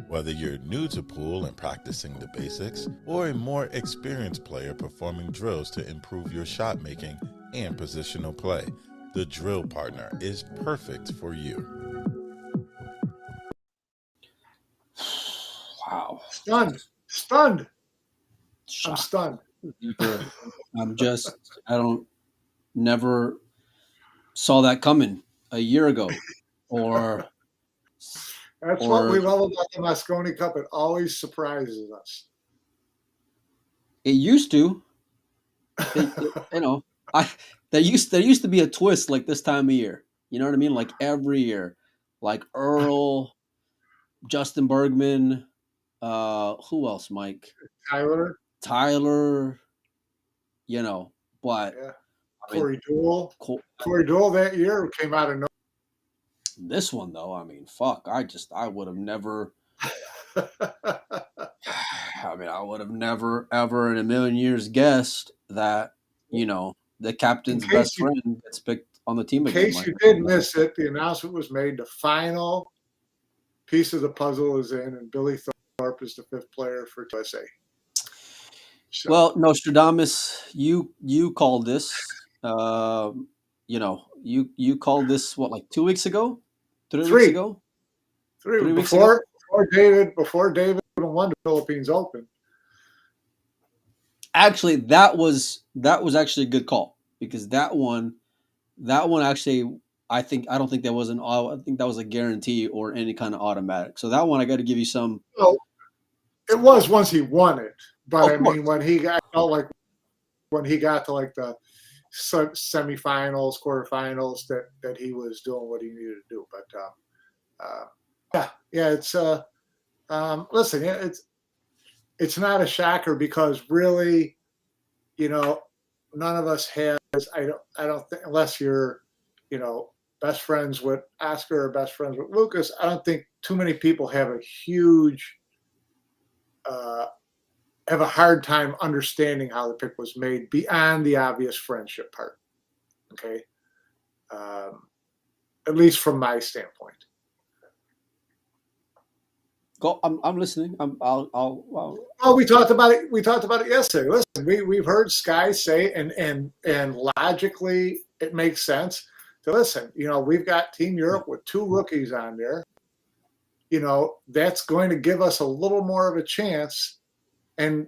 Whether you're new to pool and practicing the basics, or a more experienced player performing drills to improve your shot making and positional play, the Drill Partner is perfect for you. Wow. Stunned. I'm Shocked. stunned. Never saw that coming a year ago. Or That's what we love about the Mosconi Cup. It always surprises us. It used to. There used to be a twist like this time of year. You know what I mean? Like every year. Like Earl, Justin Bergman, who else, Mike? Tyler, but yeah. Corey Deuel. Corey Deuel that year came out of nowhere. This one though, I mean, fuck. I would have never. I would have never, ever in a million years guessed that the captain's best friend gets picked on the team again. In case you did miss it, the announcement was made. The final piece of the puzzle is in, and Billy Thorpe is the fifth player for USA. So. Well, Nostradamus, you called this. You called this what, like 2 weeks ago? 3 weeks ago? 3 weeks ago? Before David won the Philippines Open. Actually, that was actually a good call, because that one actually, I don't think that was I think that was a guarantee or any kind of automatic. So that one I got to give you some. Well, it was once he won it, but I mean when he got to like the semifinals, quarterfinals, that he was doing what he needed to do. But it's listen, it's not a shocker, because really, none of us has. I don't think, unless you're, best friends with Oscar or best friends with Lucas, I don't think too many people have a hard time understanding how the pick was made beyond the obvious friendship part. Okay, at least from my standpoint. Go. I'm listening. Well, we talked about it. We talked about it yesterday. Listen, we've heard Sky say, and logically it makes sense to listen. We've got Team Europe with 2 rookies on there. That's going to give us a little more of a chance. And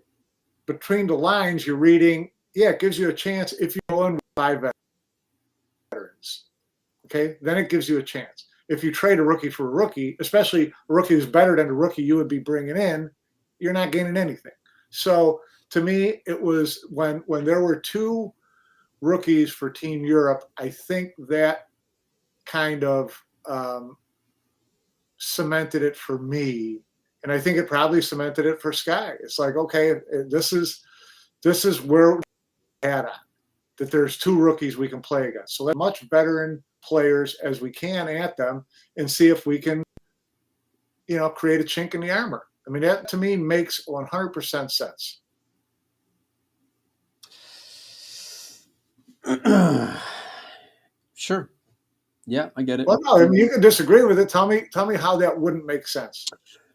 between the lines, you're reading, it gives you a chance if you go in with 5 veterans. Okay, then it gives you a chance. If you trade a rookie for a rookie, especially a rookie who's better than the rookie you would be bringing in, you're not gaining anything. So to me, it was when there were 2 rookies for Team Europe, I think that kind of cemented it for me. And I think it probably cemented it for Sky. It's like, okay, this is where we had on, that there's 2 rookies we can play against. So let much veteran players as we can at them and see if we can, create a chink in the armor. I mean, that to me makes 100% sense. Sure. Yeah, I get it. Well, no, I mean, you can disagree with it. Tell me how that wouldn't make sense.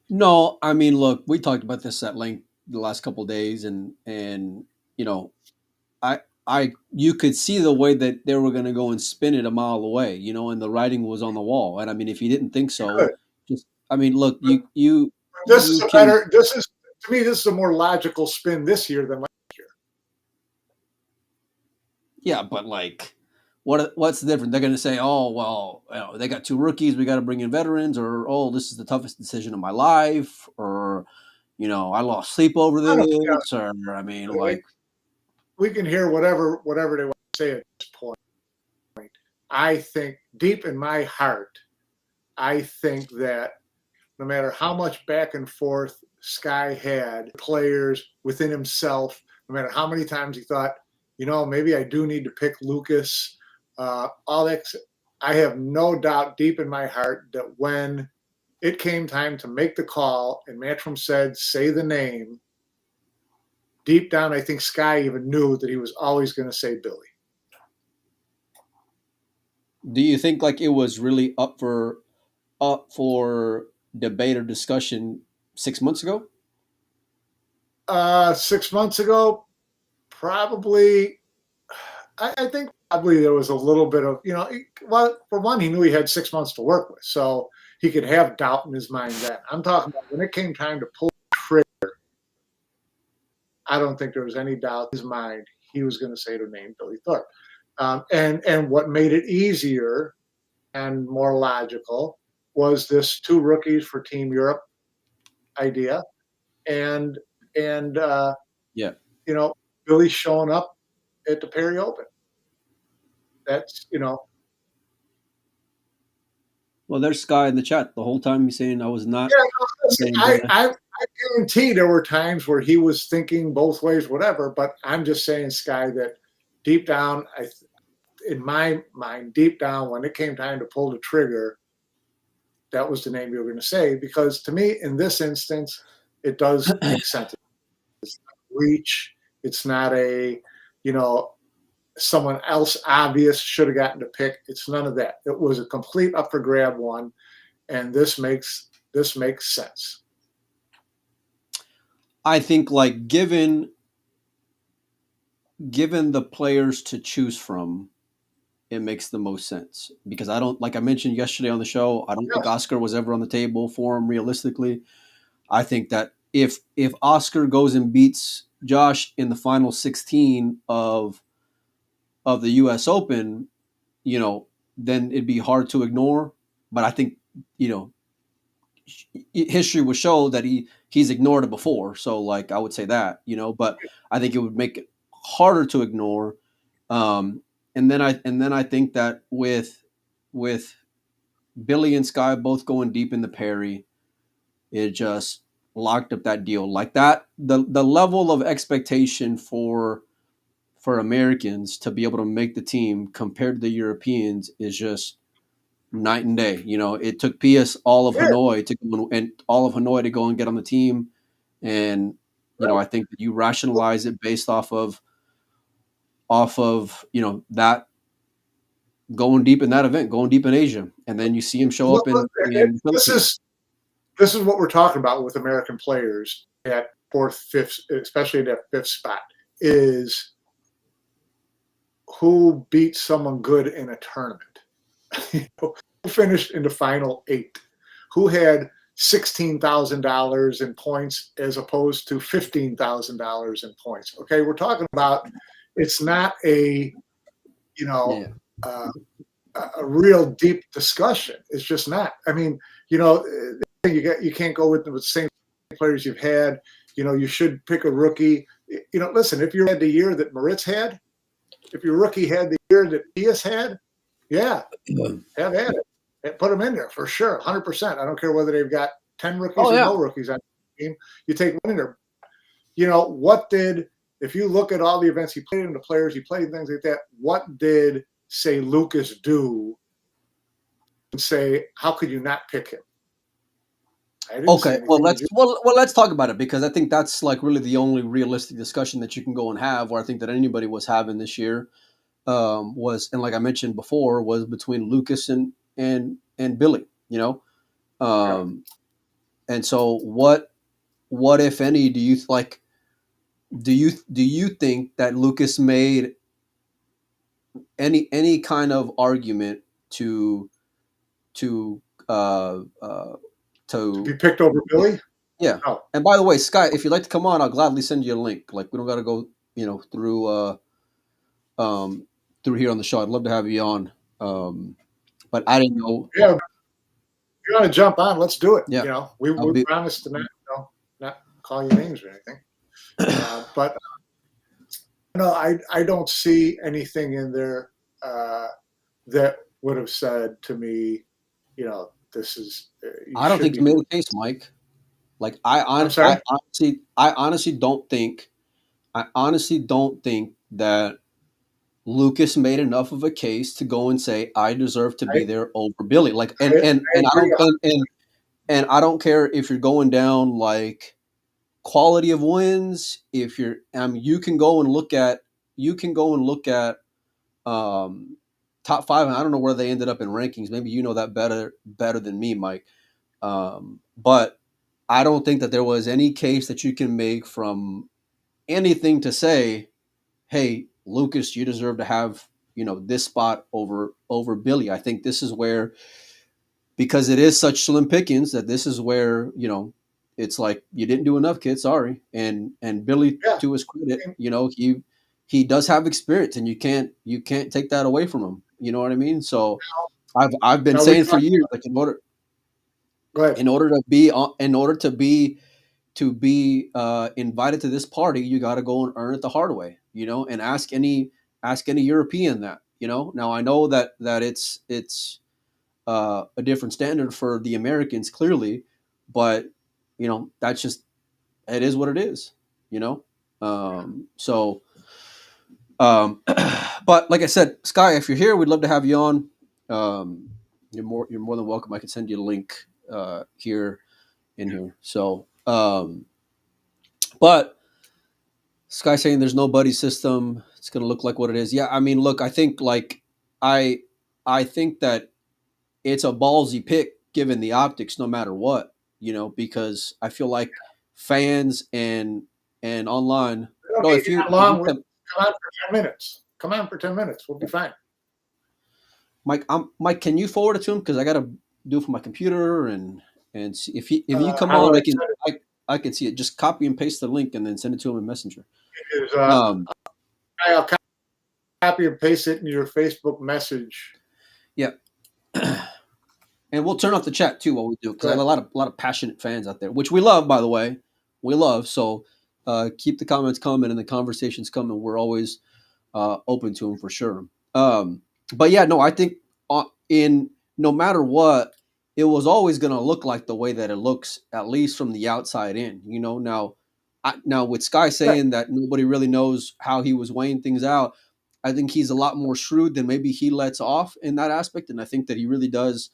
No, I mean, look, we talked about this at length the last couple of days, and you could see the way that they were going to go and spin it a mile away, and the writing was on the wall. And I mean, if you didn't think so, look, you. This is to me, this is a more logical spin this year than last year. Yeah, but like, what's the difference? They're going to say, oh, well, they got 2 rookies, we got to bring in veterans, or, oh, this is the toughest decision of my life, or, I lost sleep over this, or, I mean, like. We can hear whatever they want to say at this point. I think deep in my heart, I think that no matter how much back and forth Sky had, players within himself, no matter how many times he thought, maybe I do need to pick Lucas. All that, I have no doubt deep in my heart that when it came time to make the call and Matchroom said, say the name, deep down, I think Sky even knew that he was always going to say Billy. Do you think like it was really up for debate or discussion 6 months ago? 6 months ago, probably. I think probably there was a little bit of, well, for one, he knew he had 6 months to work with, so he could have doubt in his mind then. I'm talking about when it came time to pull the trigger, I don't think there was any doubt in his mind he was going to say the name Billy Thorpe. And what made it easier and more logical was this 2 rookies for Team Europe idea. And Billy showing up at the Perry Open. That's, Well, there's Sky in the chat the whole time. He's saying I was not. Yeah, I guarantee there were times where he was thinking both ways, whatever. But I'm just saying, Sky, that deep down, in my mind, deep down, when it came time to pull the trigger, that was the name you were going to say. Because to me, in this instance, it does make sense. It's not reach. It's not a, someone else obvious should have gotten to pick. It's none of that. It was a complete up for grab one, and this makes sense. I think like given the players to choose from, it makes the most sense because I don't, like I mentioned yesterday on the show, I don't think Oscar was ever on the table for him realistically. I think that if Oscar goes and beats Josh in the final 16 of the US Open, then it'd be hard to ignore. But I think, history would show that he's ignored it before. So like I would say that, but I think it would make it harder to ignore. And then I think that with Billy and Sky both going deep in the Perry, it just locked up that deal. Like that, the level of expectation for Americans to be able to make the team compared to the Europeans is just night and day. It took PS all of Hanoi to go and get on the team, and I think that you rationalize it based off of that going deep in that event, going deep in Asia, and then you see him show up in this is what we're talking about with American players at 4th, 5th, especially at that 5th spot, is who beat someone good in a tournament. Who finished in the final 8? Who had $16,000 in points as opposed to $15,000 in points? Okay, we're talking about, it's not a a real deep discussion. It's just not. I mean, you can't go with the same players you've had. You should pick a rookie. Listen, if you had the year that Moritz had, if your rookie had the year that Pius had, have at it. Put them in there for sure, 100%. I don't care whether they've got 10 rookies or no rookies on the team. You take one in there. If you look at all the events he played in, the players he played, and things like that, what did, say, Lucas do and say, how could you not pick him? Okay, let's talk about it because I think that's like really the only realistic discussion that you can go and have, or I think that anybody was having this year was, and like I mentioned before, was between Lucas and Billy, and so what if any do you like? Do you think that Lucas made any kind of argument to be picked over Billy? Yeah. Oh. And by the way, Sky, if you'd like to come on, I'll gladly send you a link. Like we don't got to go, through here on the show. I'd love to have you on. But I didn't know. Yeah. If you want to jump on, let's do it. Yeah. We promised to not call you names or anything. But no, I don't see anything in there that would have said to me, this is. I don't think you made a case, Mike. Like I honestly don't think I honestly don't think that Lucas made enough of a case to go and say I deserve to be there over Billy. Like, I and I agree. don't and I don't care if you're going down like quality of wins. If you're, you can go and look at um, top five. And I don't know where they ended up in rankings. Maybe you know that better than me, Mike. But I don't think that there was any case that you can make from anything to say, hey, Lucas, you deserve to have, this spot over Billy. I think this is where, because it is such slim pickings, that this is where, it's like you didn't do enough, kid. Sorry. And Billy, Yeah. to his credit, he does have experience, and you can't take that away from him. You know what I mean? So I've been saying for years, like in order to be invited to this party, you got to go and earn it the hard way, and ask any European that, Now I know that it's a different standard for the Americans, clearly, but that's just, it is what it is, so but like I said, Sky, if you're here, we'd love to have you on. You're more than welcome. I can send you a link here in here. So but Sky saying there's no buddy system, it's going to look like what it is. Yeah, I mean, look, I think I think that it's a ballsy pick given the optics, no matter what, because I feel like fans and online. No, if you come on for 10 minutes. Come on for 10 minutes. We'll be fine. Mike, can you forward it to him? Because I got to do it from my computer and see if you come on, I can see it. Just copy and paste the link and then send it to him in Messenger. I'll copy and paste it in your Facebook message. Yeah. And we'll turn off the chat too while we do it, because I have a lot of passionate fans out there, which we love, by the way. We love. So keep the comments coming and the conversations coming. We're always open to them for sure. But yeah, no, I think no matter what, it was always going to look like the way that it looks, at least from the outside in. Now with Sky saying that nobody really knows how he was weighing things out, I think he's a lot more shrewd than maybe he lets off in that aspect, and I think that he really does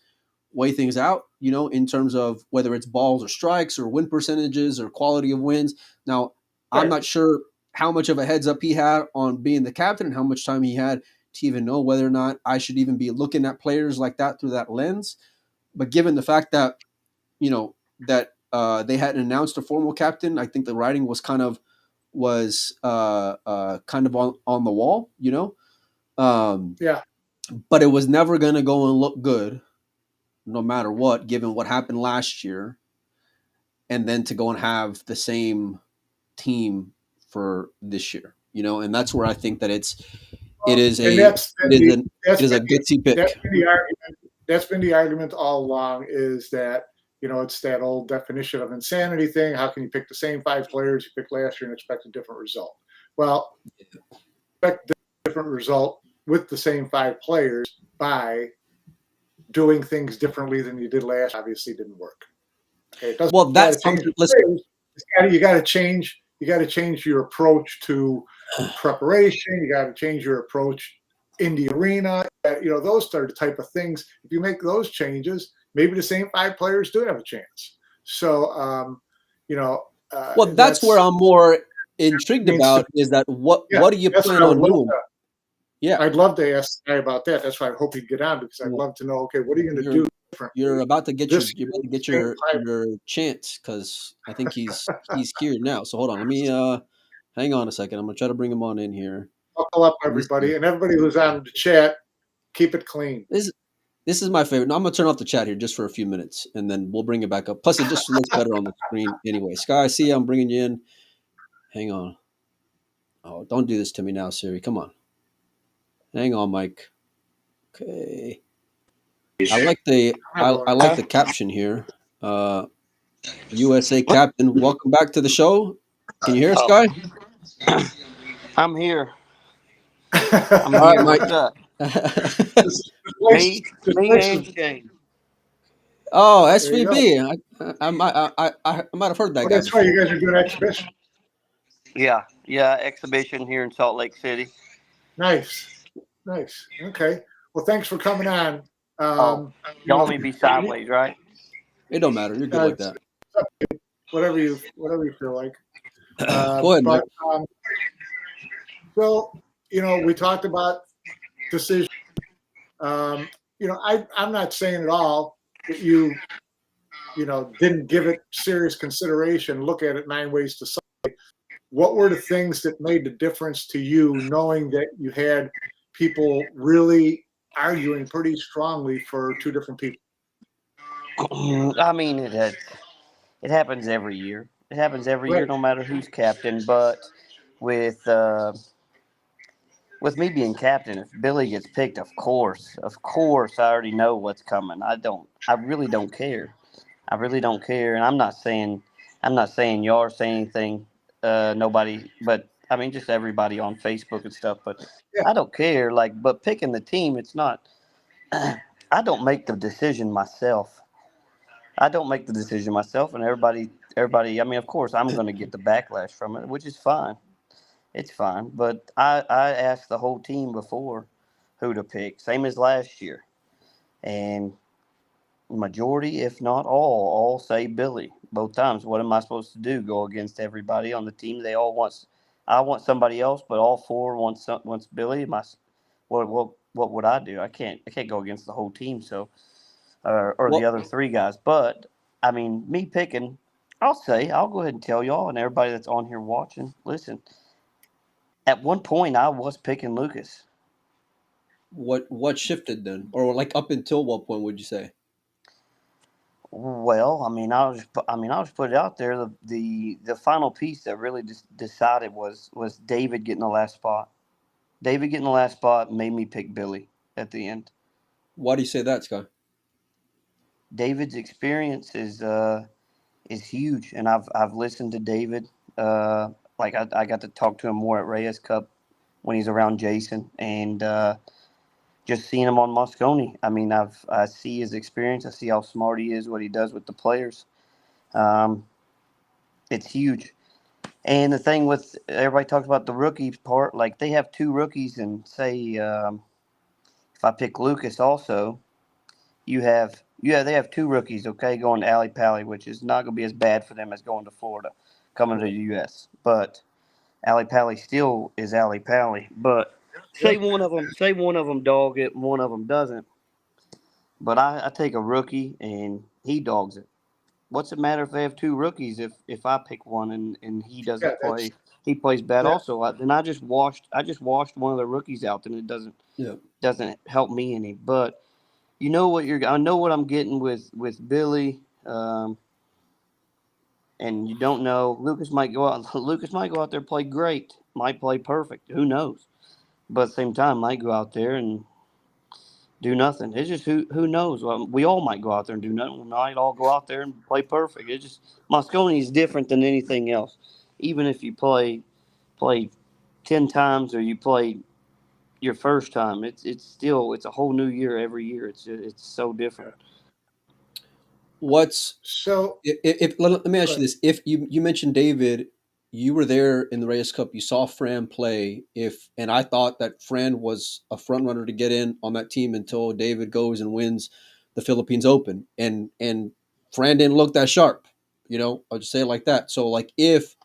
weigh things out, in terms of whether it's balls or strikes or win percentages or quality of wins. Now, I'm not sure how much of a heads up he had on being the captain and how much time he had to even know whether or not I should even be looking at players like that through that lens. But given the fact that, they hadn't announced a formal captain, I think the writing was kind of on the wall, But it was never going to go and look good, no matter what, given what happened last year, and then to go and have the same team for this year, and that's where I think that it is a gutsy pick. That's been the argument all along, is that, it's that old definition of insanity thing. How can you pick the same 5 players you picked last year and expect a different result? Well, expect a different result with the same 5 players by doing things differently than you did last. Obviously didn't work. Okay, it doesn't. Well, that's you got to change. You got to change your approach to preparation. You got to change your approach in the arena. Those are the type of things. If you make those changes, maybe the same 5 players do have a chance. So, well, that's where I'm more intrigued about, is that what do you plan on doing? Yeah, I'd love to ask the guy about that. That's why I hope he'd get on, because I'd love to know. Okay, what are you going to do different? You're about to get your chance, because I think he's here now. So hold on, let me hang on a second. I'm gonna try to bring him on in here. Buckle up, everybody, and everybody who's on the chat, keep it clean. This is my favorite. Now I'm gonna turn off the chat here just for a few minutes, and then we'll bring it back up. Plus, it just looks better on the screen anyway. Sky, I see I'm bringing you in. Hang on. Oh, don't do this to me now, Siri. Come on. Hang on, Mike. Okay. I like the caption here. USA captain, welcome back to the show. Can you hear us, Guy? I'm here. All right, Mike. Oh, SVB. I might have heard that guy. That's why you guys are doing exhibition. Yeah, Yeah, exhibition here in Salt Lake City. Nice. Okay. Well, thanks for coming on. Y'all want me to be sideways, right? It don't matter. You're good like that. Whatever you feel like. Go ahead, Mike. So, we talked about decision. I'm not saying at all that you didn't give it serious consideration. Look at it 9 ways to Sunday. What were the things that made the difference to you, knowing that you had people really arguing pretty strongly for two different people? I mean, it happens every year. It happens every year, no matter who's captain. But with me being captain, if Billy gets picked, of course, I already know what's coming. I really don't care. And I'm not saying y'all are saying anything. Nobody, but I mean, just everybody on Facebook and stuff. But I don't care. But picking the team, it's not. I don't make the decision myself. And everybody. I mean, of course, I'm going to get the backlash from it, which is fine. It's fine. But I asked the whole team before who to pick, same as last year, and majority, if not all say Billy both times. What am I supposed to do? Go against everybody on the team? They all want. I want somebody else, but all four wants Billy. What would I do? I can't go against the whole team. So, or the other three guys. But I mean, me picking, I'll go ahead and tell y'all and everybody that's on here watching. Listen, at one point I was picking Lucas. What shifted then, or like up until what point would you say? Well, I mean, I'll just put it out there. The final piece that really just decided was David getting the last spot. David getting the last spot made me pick Billy at the end. Why do you say that, Scott? David's experience is huge, and I've listened to David. I got to talk to him more at Reyes Cup when he's around Jason, and just seeing him on Moscone. I mean, I see his experience. I see how smart he is, what he does with the players. It's huge. And the thing with everybody talks about the rookie part, like they have two rookies, and say if I pick Lucas also, they have two rookies, okay, going to Ali Pally, which is not going to be as bad for them as going to Florida, coming to the U.S. But Ali Pally still is Ali Pally. But say one of them dog it, and one of them doesn't. But I take a rookie and he dogs it. What's it matter if they have two rookies? If I pick one and he doesn't play, he plays bad also. Then I just washed one of the rookies out, and it doesn't help me any. But you know what I know what I'm getting with Billy, and you don't know. Lucas might go out there and play great, might play perfect. Who knows? But at the same time, might go out there and do nothing. It's just who knows. Well, we all might go out there and do nothing. We might all go out there and play perfect. It's just Moscone is different than anything else. Even if you play 10 times or you play your first time, it's a whole new year every year. It's so different. Let me ask you this: if you mentioned David, you were there in the Reyes Cup, you saw Fran play. And I thought that Fran was a front runner to get in on that team until David goes and wins the Philippines Open, and Fran didn't look that sharp. I'll just say it like that. So, like, if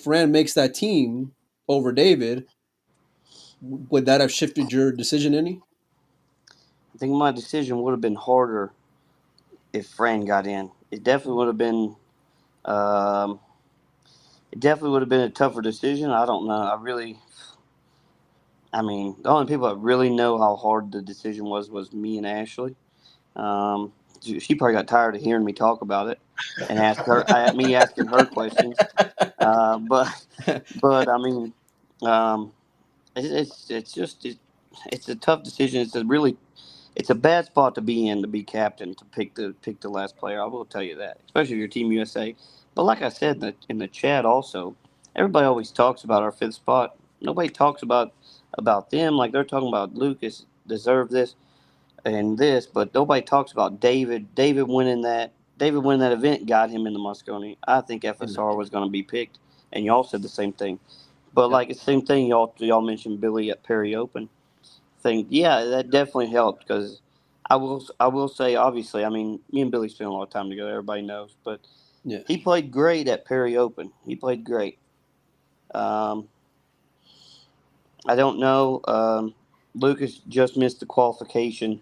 Fran makes that team over David, would that have shifted your decision any? I think my decision would have been harder if Fran got in. It definitely would have been. It definitely would have been a tougher decision. I don't know. The only people that really know how hard the decision was me and Ashley. She probably got tired of hearing me talk about it and me asking her questions. But I mean, it's a tough decision. It's a bad spot to be in, to be captain, to pick the last player. I will tell you that, especially if you're Team USA. But like I said in the chat also, everybody always talks about our fifth spot. Nobody talks about them like they're talking about Lucas deserved this and this, but nobody talks about David. David winning that event got him in the Moscone. I think FSR was going to be picked, and y'all said the same thing. But like the same thing, y'all mentioned Billy at Perry Open thing. Yeah, that definitely helped because I will say obviously. I mean, me and Billy spent a lot of time together. Everybody knows, but Yeah. he played great at Perry Open. He played great. Um, I don't know. Lucas just missed the qualification.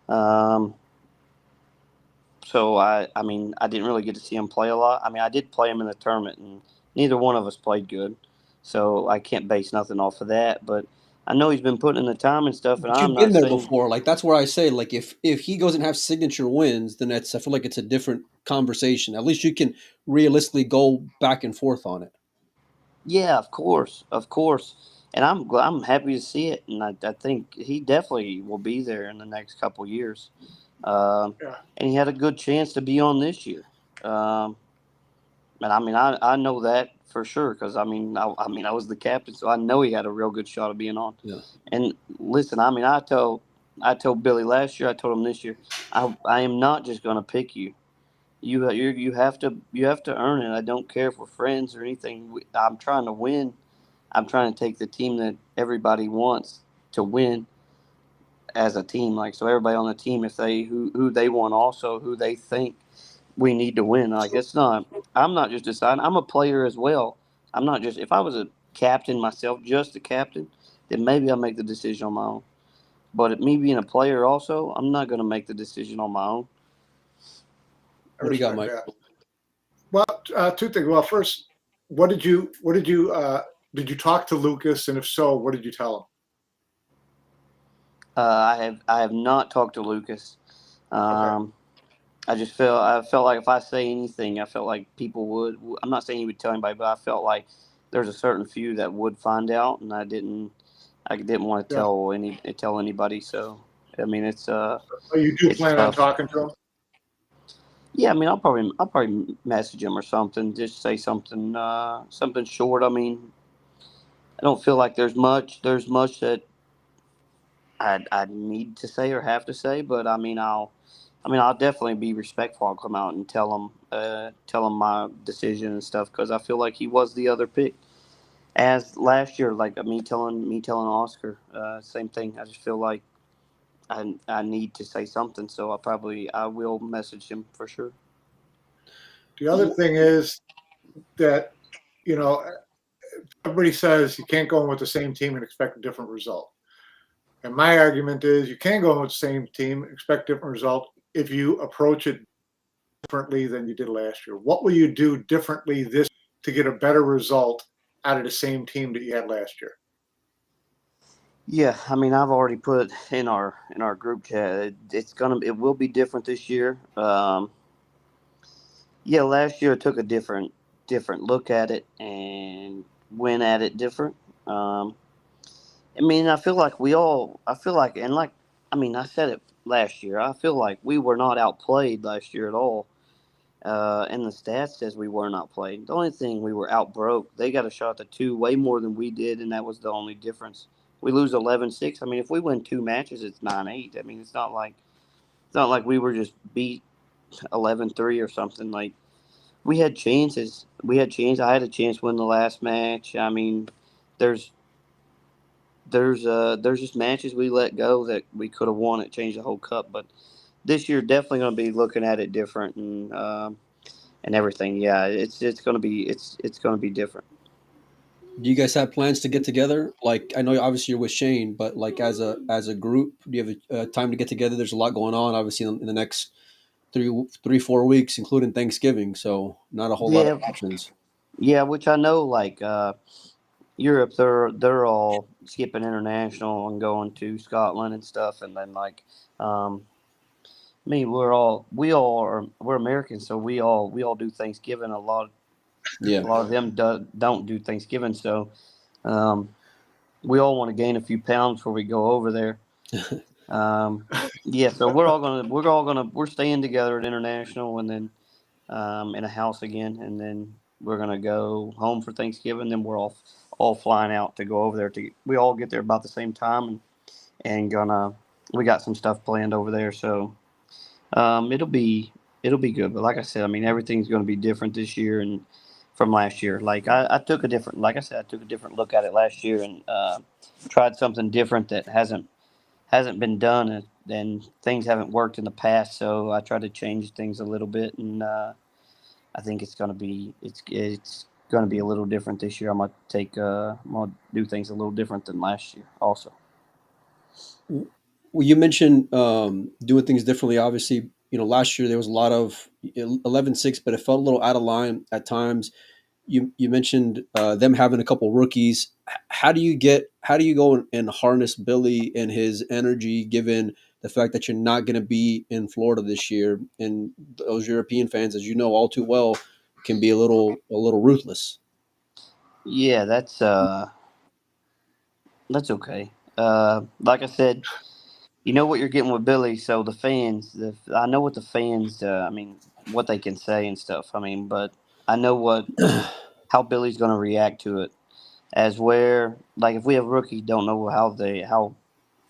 Um, so I mean, I didn't really get to see him play a lot. I mean, I did play him in the tournament, and neither one of us played good. So I can't base nothing off of that. But I know he's been putting in the time and stuff, and But I'm you've been not there saying, before. Like that's where I say, like if he doesn't have signature wins, then I feel like it's a different conversation. At least you can realistically go back and forth on it. yeah, of course. And I'm happy to see it, and I think he definitely will be there in the next couple years. Yeah. And he had a good chance to be on this year. Um, And I mean, I know that for sure because I mean, I was the captain, so I know he had a real good shot of being on. Yeah. And listen, I mean, I told Billy last year, I told him this year, I am not just going to pick you. You have to earn it. I don't care if we're friends or anything. I'm trying to win. I'm trying to take the team that everybody wants to win as a team. Like so, everybody on the team, if they who they want, also who they think we need to win. Like it's not. I'm not just deciding. I'm a player as well. I'm not just. If I was a captain myself, just a captain, then maybe I'll make the decision on my own. But me being a player, also, I'm not going to make the decision on my own. I What do you got, respect Mike? that. Well, two things. Well, first, did you talk to Lucas, and if so, what did you tell him? I have not talked to Lucas. Okay. I felt like if I say anything, I felt like people would. I'm not saying he would tell anybody, but I felt like there's a certain few that would find out, and I didn't want to Yeah. tell anybody. So I mean, So you do it's plan on tough. talking to him? Yeah, I mean, I'll probably message him or something, just say something short. I mean, I don't feel like there's much that I need to say or have to say, but I mean, I'll definitely be respectful. I'll come out and tell him my decision and stuff because I feel like he was the other pick. As last year, like me telling Oscar, same thing. I just feel like I need to say something, so I will message him for sure. The other thing is that, you know, everybody says you can't go in with the same team and expect a different result. And my argument is you can go in with the same team, expect a different result if you approach it differently than you did last year. What will you do differently this to get a better result out of the same team that you had last year? Yeah, I mean, I've already put in our group chat. It will be different this year. Yeah, last year I took a different look at it and went at it different. Um, I mean, I feel like, and like, I mean, I said it last year. I feel like we were not outplayed last year at all. And the stats says we were not played. The only thing we were outbroke. They got a shot to two way more than we did, and that was the only difference. We lose 11-6. I mean, if we win two matches, it's 9-8. I mean, it's not like we were just beat 11-3 or something. Like we had chances. We had chances. I had a chance to win the last match. I mean, there's there's just matches we let go that we could have won. It changed the whole cup, but this year definitely going to be looking at it different and everything. Yeah, it's going to be it's going to be different. Do you guys have plans to get together? Like I know obviously you're with Shane, but like as a group, do you have time to get together? There's a lot going on, obviously, in the next 4 weeks, including Thanksgiving. So not a whole lot of Yeah, options. yeah, which I know like Europe, they're all skipping international and going to Scotland and stuff, and then like um, me, we're Americans, so we all do Thanksgiving. A Yeah. lot of them don't do Thanksgiving, so um, we all want to gain a few pounds before we go over there. Um, yeah, so we're staying together at international, and then in a house again, and then we're gonna go home for Thanksgiving. Then we're all flying out to go over there. We all get there about the same time, and gonna we got some stuff planned over there, so it'll be good. But like I said, I mean everything's gonna be different this year, and from last year. Like I took a different, like I said, I took a different look at it last year and tried something different that hasn't been done, and things haven't worked in the past. So I tried to change things a little bit, and I think it's going to be a little different this year. I'm gonna do things a little different than last year, also. Well, you mentioned doing things differently. Obviously, last year there was a lot of 11-6, but it felt a little out of line at times. You mentioned them having a couple rookies. How do you go and harness Billy and his energy, given the fact that you're not going to be in Florida this year, and those European fans, as you know all too well, can be a little ruthless. Yeah, that's okay. Like I said, you know what you're getting with Billy. So the fans, I know what the fans. I mean, what they can say and stuff. I mean, but I know how Billy's going to react to it. As where, like, if we have a rookie, don't know how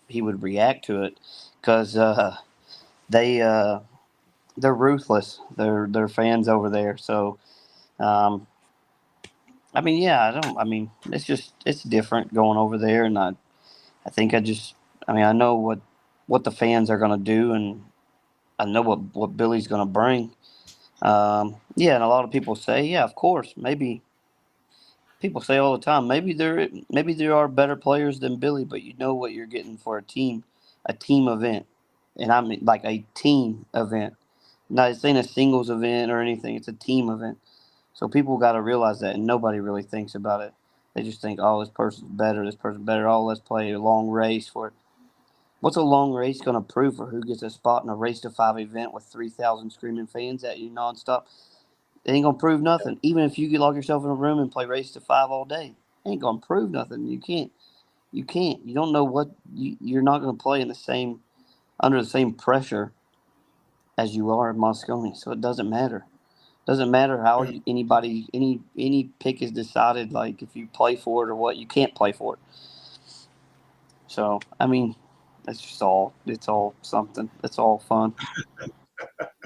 he would react to it, because they they're ruthless. They're fans over there. So, um, I mean, yeah, I don't. I mean, it's different going over there, and I think I mean, I know what the fans are going to do, and I know what Billy's going to bring. Yeah, and a lot of people say, yeah, of course, maybe people say all the time, maybe there are better players than Billy, but you know what you're getting for a team event, and I mean like a team event. Not it's ain't a singles event or anything. It's a team event. So people got to realize that, and nobody really thinks about it. They just think, oh, this person's better, this person's better. Oh, let's play a long race for it. What's a long race going to prove for who gets a spot in a race to 5 event with 3,000 screaming fans at you nonstop? It ain't gonna prove nothing. Even if you could lock yourself in a room and play race to 5 all day, it ain't gonna prove nothing. You can't. You can't. You don't know what you're not gonna play in the same under the same pressure as you are in Moscone. So it doesn't matter. Doesn't matter how any pick is decided. Like if you play for it or what, you can't play for it. So I mean, that's just all. It's all something. It's all fun.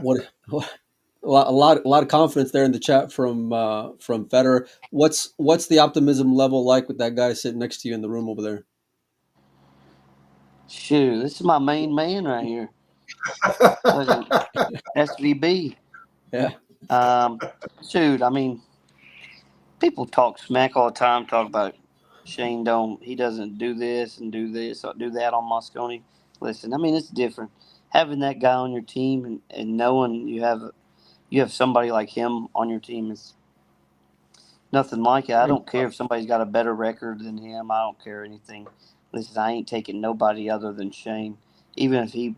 What a lot of confidence there in the chat from Federer. What's the optimism level like with that guy sitting next to you in the room over there? Shoot, this is my main man right here. SVB. Yeah. Shoot, I mean, people talk smack all the time, talk about Shane he doesn't do this and do this or do that on Moscone. Listen, I mean, it's different. Having that guy on your team and knowing you have somebody like him on your team is nothing like it. I don't care if somebody's got a better record than him. I don't care anything. Listen, I ain't taking nobody other than Shane. Even if he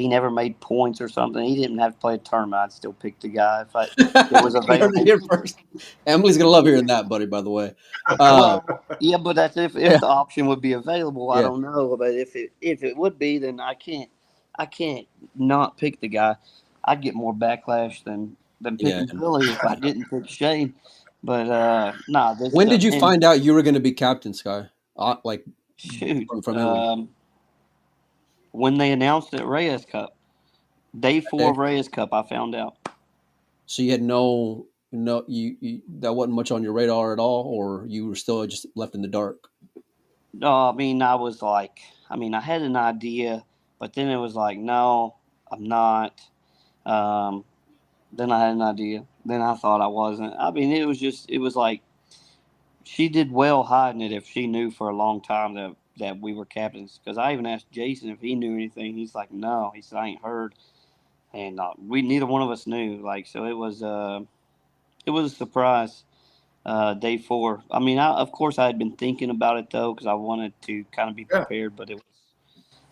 never made points or something, he didn't have to play a tournament, I'd still pick the guy if it was available. Here first. Emily's gonna love hearing that, buddy. By the way, well, yeah, but that's if the option would be available. I Yeah. don't know, but if it would be, then I can't not pick the guy. I'd get more backlash than picking Billy if I didn't pick Shane. But nah. When did you find out you were going to be captain, Sky? Like, shoot, from Emily. When they announced it, Reyes Cup, day 4 of Reyes Cup, I found out. So you had no you that wasn't much on your radar at all, or you were still just left in the dark? No, I mean I had an idea, but then it was like, no, I'm not. Then I had an idea. Then I thought I wasn't. I mean, it was like she did well hiding it if she knew for a long time that we were captains. Because I even asked Jason if he knew anything. He's like, no. He said, I ain't heard. And neither one of us knew. Like, so it was a surprise. Day 4. I mean, of course I had been thinking about it though, because I wanted to kind of be prepared. But it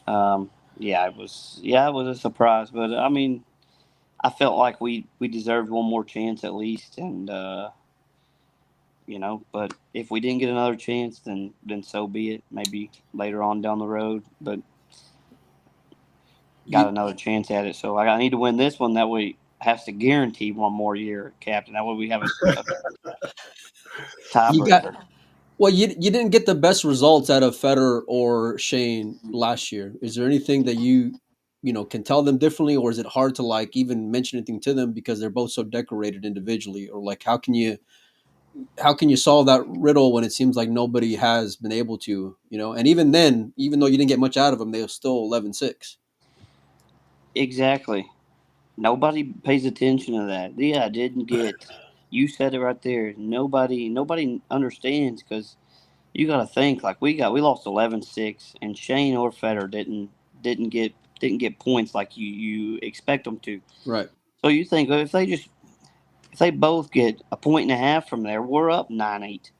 was, it was a surprise. But I mean, I felt like we deserved one more chance at least, and But if we didn't get another chance, then so be it. Maybe later on down the road, but got another chance at it. So I need to win this one. That way, has to guarantee one more year, captain. That way we have a tiebreaker. Well, you didn't get the best results out of Federer or Shane last year. Is there anything that you can tell them differently, or is it hard to like even mention anything to them because they're both so decorated individually? Or like how can you solve that riddle when it seems like nobody has been able to, and even then, even though you didn't get much out of them, they were still 11-6. Exactly. Nobody pays attention to that. Yeah, I didn't get. You said it right there. Nobody understands because you got to think like we lost 11-6, and Shane or Federer didn't get points like you expect them to. Right. So you think well, if they both get a point and a half from there, we're up 9-8.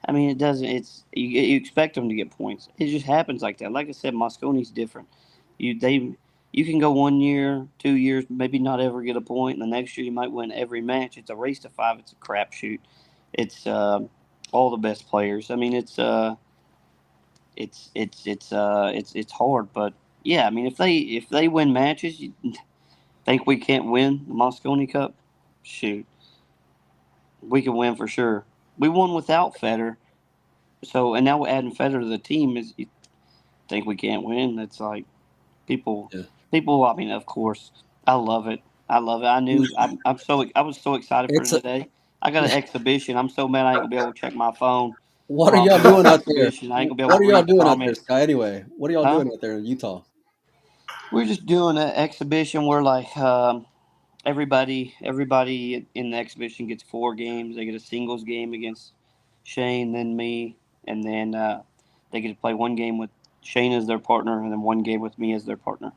I mean, it doesn't. You expect them to get points. It just happens like that. Like I said, Mosconi's different. You can go 1 year, 2 years, maybe not ever get a point, and the next year you might win every match. It's a race to 5. It's a crapshoot. It's all the best players. I mean, it's hard, but yeah. I mean, if they win matches, you think we can't win the Mosconi Cup? Shoot, we can win for sure. We won without Federer. So, and now we're adding Federer to the team. Is you think we can't win? It's like people. I mean, of course, I love it. I love it. I was so excited for today. I got an exhibition. I'm so mad I ain't gonna be able to check my phone. What are y'all doing out there? I ain't gonna be able What to are y'all read doing out there, comments. Sky? Anyway, what are y'all doing out there in Utah? We're just doing an exhibition where like everybody in the exhibition gets 4 games. They get a singles game against Shane, then me, and then they get to play 1 game with Shane as their partner, and then 1 game with me as their partner.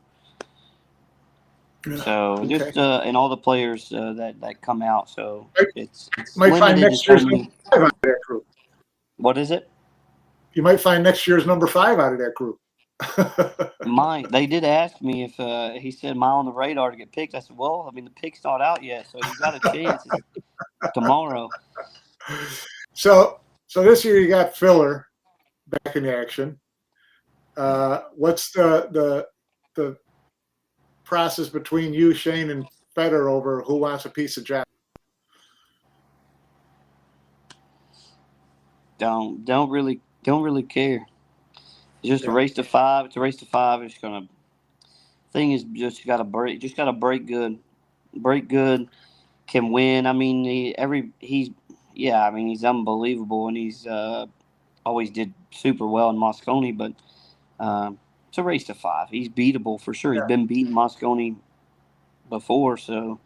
So just and all the players that come out. So it's might find next year's number 5 out of that group. What is it? You might find next year's number 5 out of that group. They did ask me if he said, "Am I on the radar to get picked?" I said, "Well, I mean, the pick's not out yet, so you got a chance tomorrow." So this year you got Filler back in action. What's the process between you, Shane, and Federer over who wants a piece of Jack? Don't really care. It's just a race to 5. It's a race to 5. It's gonna. Thing is, just got to break. Just got to break good. Break good. Can win. I mean, he's unbelievable, and he's always did super well in Mosconi. But it's a race to 5. He's beatable for sure. He's been beating Mosconi before, so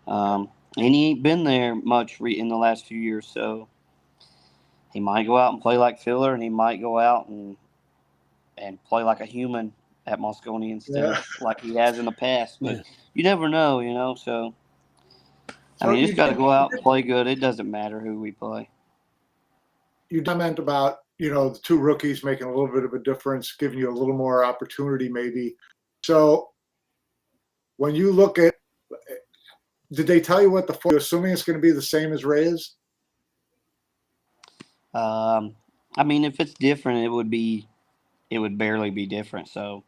and he ain't been there much in the last few years. So he might go out and play like Filler, and he might go out and play like a human at Mosconi instead, like he has in the past. But you never know, So I mean, you just got to go out and play good. It doesn't matter who we play. You comment about the 2 rookies making a little bit of a difference, giving you a little more opportunity, maybe. So when you look at, did they tell you what you're assuming it's going to be the same as Reyes? I mean, if it's different, it would barely be different. So,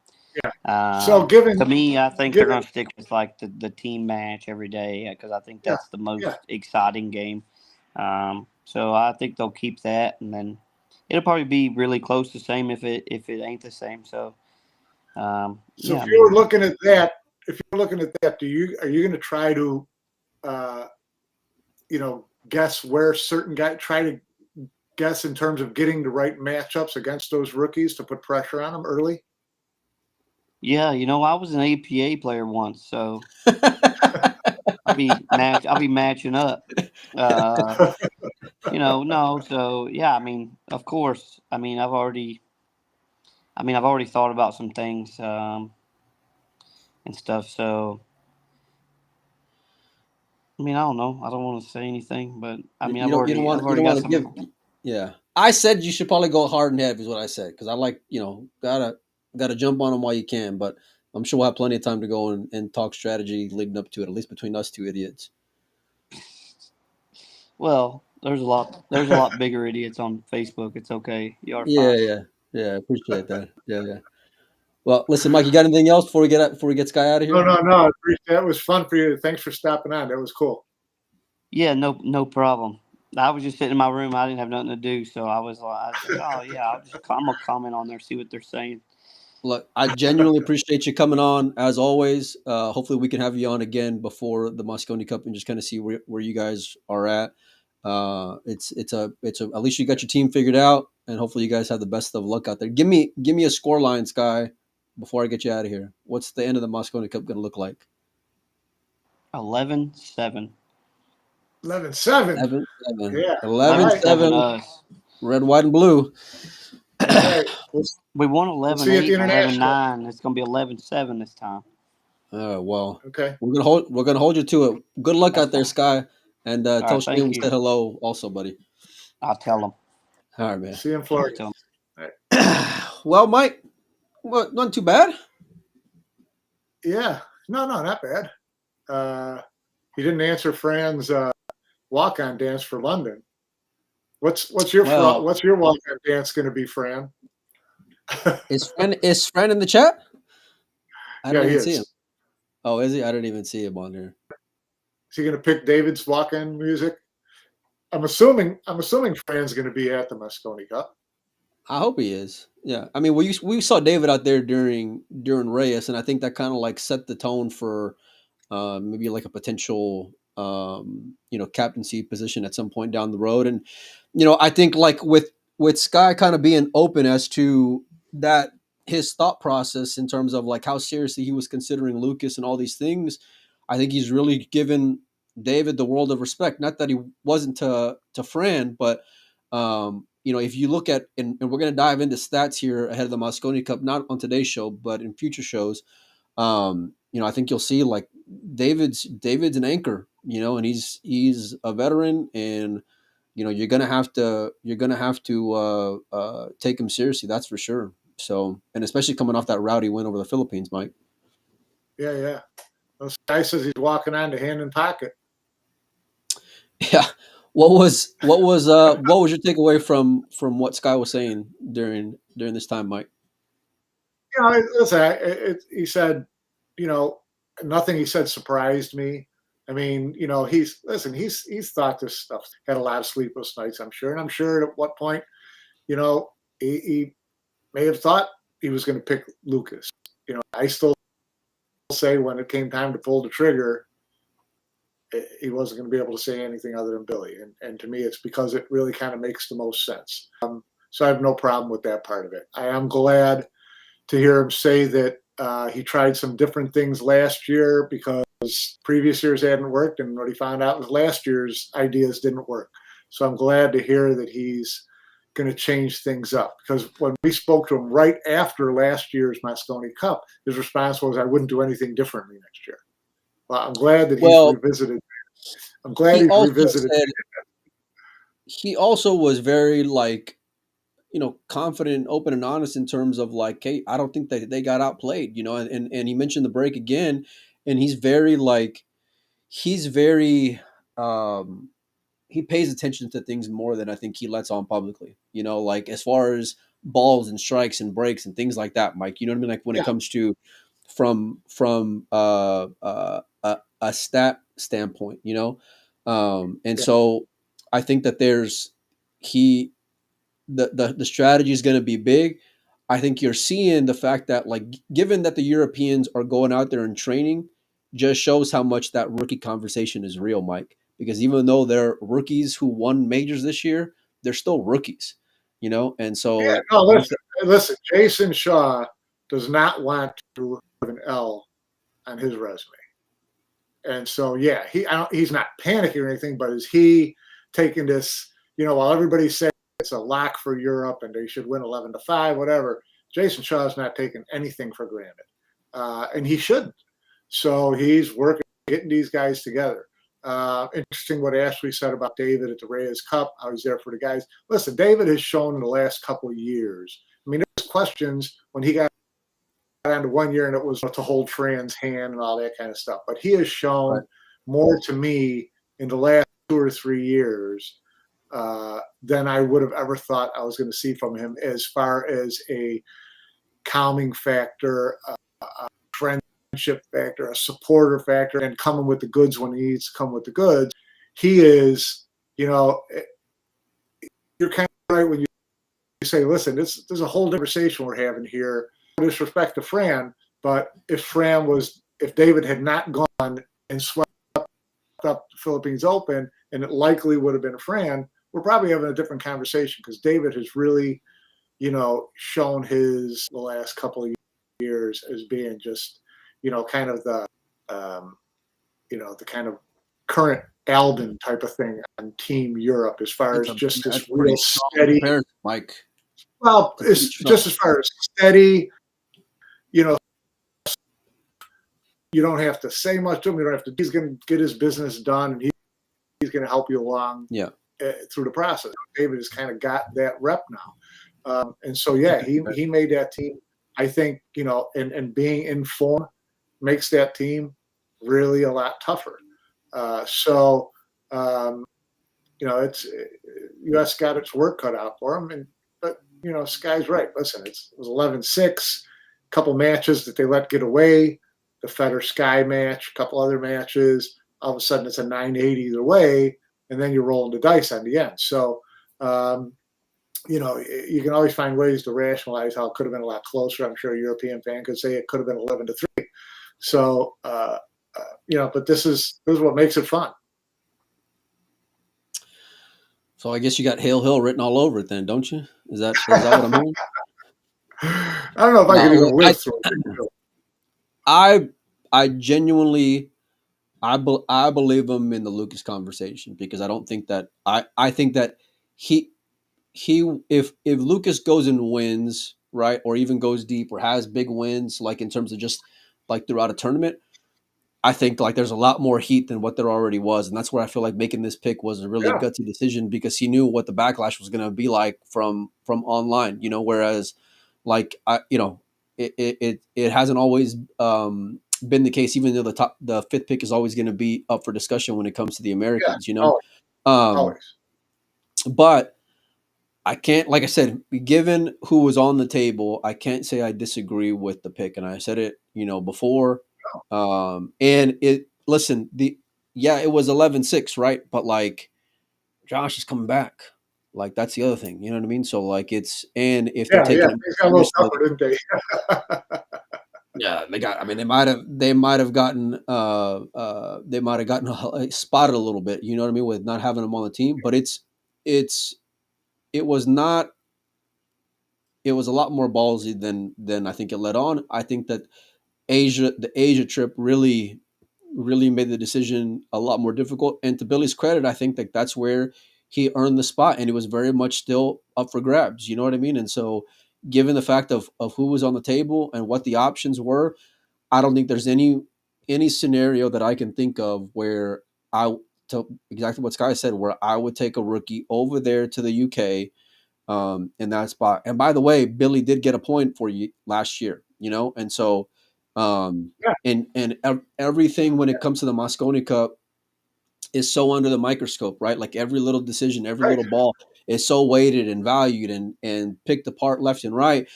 so to me, I think they're going to stick with like the team match every day because I think that's the most exciting game. So I think they'll keep that, and then it'll probably be really close to the same if it ain't the same. So, if you're looking at that, are you going to try to, guess where certain guys try to guess in terms of getting the right matchups against those rookies to put pressure on them early? Yeah, I was an APA player once, so I'll be matching up. No. So yeah, I mean, of course. I mean, I've already thought about some things and stuff. So I mean, I don't know. I don't want to say anything, but I mean, I've already got some. Yeah, I said you should probably go hard and heavy is what I said because I like gotta jump on them while you can, but I'm sure we'll have plenty of time to go and talk strategy leading up to it, at least between us 2 idiots. Well, there's a lot bigger idiots on Facebook. It's okay. You are fine. Yeah. Appreciate that. Yeah. Well, listen, Mike, you got anything else before we get Sky out of here? No. That was fun for you. Thanks for stopping on. That was cool. Yeah, no problem. I was just sitting in my room. I didn't have nothing to do, so I was like, "Oh yeah, I'm gonna comment on there, see what they're saying." Look, I genuinely appreciate you coming on as always. Hopefully, we can have you on again before the Mosconi Cup and just kind of see where you guys are at. It's a at least you got your team figured out, and hopefully, you guys have the best of luck out there. Give me a score line, Sky, before I get you out of here. What's the end of the Mosconi Cup going to look like? 11-7. 11-7. 11-7. Yeah. 11-7. Us. Red, white, and blue. All right. We won see you at 11-8 the and International. 11-9. It's going to be 11-7 this time. Well, Okay. we're gonna hold you to it. Good luck out there, Sky, and tell right, Shane thank we you. said hello, also, buddy. I'll tell them. All right, man. See you in Florida. Well, Mike, not too bad. Yeah. No, not bad. He didn't answer Fran's walk-on dance for London. What's your walk-on dance going to be, Fran? Is Fran in the chat? I Yeah, didn't he even see him. is. Oh, is he? I didn't even see him on here. Is he going to pick David's walk-on music? I'm assuming Fran's going to be at the Mosconi Cup. I hope he is. Yeah, I mean, we saw David out there during Reyes, and I think that kind of like set the tone for maybe like a potential captaincy position at some point down the road. And I think like with Sky kind of being open as to that, his thought process in terms of like how seriously he was considering Lucas and all these things, I think he's really given David the world of respect. Not that he wasn't to Fran, but if you look at, and we're going to dive into stats here ahead of the Mosconi Cup, not on today's show, but in future shows, I think you'll see like David's an anchor, and he's a veteran, and you're gonna have to take him seriously. That's for sure. So, and especially coming off that rowdy win over the Philippines, Mike. Yeah. This guy says he's walking on to hand in pocket. Yeah. What was your takeaway from what Sky was saying during this time, Mike? Listen, he said, nothing he said surprised me. I mean, he's thought this stuff, had a lot of sleepless nights, I'm sure. And I'm sure at what point, he may have thought he was going to pick Lucas. I still say when it came time to pull the trigger, he wasn't going to be able to say anything other than Billy. And to me, it's because it really kind of makes the most sense. So I have no problem with that part of it. I am glad to hear him say that he tried some different things last year because previous years hadn't worked, and what he found out was last year's ideas didn't work. So I'm glad to hear that he's going to change things up, because when we spoke to him right after last year's Mosconi Cup, his response was, I wouldn't do anything differently next year. Well, I'm glad that he's revisited. I'm glad he's revisited. He also was very confident, open, and honest in terms of like, hey, I don't think that they got outplayed, and he mentioned the break again, and he's very he pays attention to things more than I think he lets on publicly, like as far as balls and strikes and breaks and things like that, Mike, you know what I mean? Like when it comes to from a stat standpoint, so I think that there's the strategy is going to be big. I think you're seeing the fact that like, given that the Europeans are going out there and training, just shows how much that rookie conversation is real, Mike, because even though they're rookies who won majors this year, they're still rookies, and so listen, Jason Shaw does not want to have an L on his resume. And so, he's not panicking or anything, but is he taking this, while everybody's saying it's a lock for Europe and they should win 11-5, whatever, Jason Shaw is not taking anything for granted. And he shouldn't. So he's working, getting these guys together. Interesting what Ashley said about David at the Reyes Cup, how he's there for the guys. Listen, David has shown in the last couple of years. I mean, there's questions when he got down to 1 year and it was to hold Fran's hand and all that kind of stuff. But he has shown more to me in the last 2 or 3 years than I would have ever thought I was going to see from him, as far as a calming factor, a friendship factor, a supporter factor, and coming with the goods when he needs to come with the goods. He is, you're kind of right when you say, listen, there's a whole conversation we're having here disrespect to Fran, but if David had not gone and swept up the Philippines Open, and it likely would have been Fran, we're probably having a different conversation, because David has really, shown the last couple of years as being just, kind of the kind of current Albin type of thing on Team Europe, as far as just this real steady, Mike. Well, it's just as far as steady, you don't have to say much to him. You don't have to. He's going to get his business done, and he's going to help you along through the process. David has kind of got that rep now, and so he made that team. I think and being in form makes that team really a lot tougher. It's U.S. got its work cut out for him, but Sky's right. Listen, it was 11-6, a couple matches that they let get away. The Federer Sky match, a couple other matches. All of a sudden, it's a 9-8 either way, and then you're rolling the dice on the end. So, you can always find ways to rationalize how it could have been a lot closer. I'm sure a European fan could say it could have been 11-3. So, but this is what makes it fun. So I guess you got Hail Hill written all over it then, don't you? Is that what I'm hearing? I don't know if I could even live through it. I genuinely, I believe him in the Lucas conversation, because I don't think that I think that he if Lucas goes and wins, right, or even goes deep or has big wins, like in terms of just like throughout a tournament, I think like there's a lot more heat than what there already was, and that's where I feel like making this pick was a really gutsy decision, because he knew what the backlash was going to be like from online, whereas like it hasn't always been the case, even though the fifth pick is always going to be up for discussion when it comes to the Americans, Always. But I can't, like I said, given who was on the table, I can't say I disagree with the pick, and I said it, before. And it was 11-6, right? But like Josh is coming back. Like that's the other thing, you know what I mean? So like if they're taking they got a little tougher, didn't they? Yeah, they might have gotten spotted a little bit, you know what I mean, with not having them on the team. But it was a lot more ballsy than I think it led on. I think that the Asia trip really made the decision a lot more difficult. And to Billy's credit, I think that that's where he earned the spot, and it was very much still up for grabs. You know what I mean? And so given the fact of who was on the table and what the options were, I don't think there's any scenario that I can think of where exactly what Sky said, where I would take a rookie over there to the UK in that spot. And by the way, Billy did get a point for you last year, and so and everything when it comes to the Mosconi Cup is so under the microscope, right? Like every little decision, every little ball is so weighted and valued and picked apart left and right.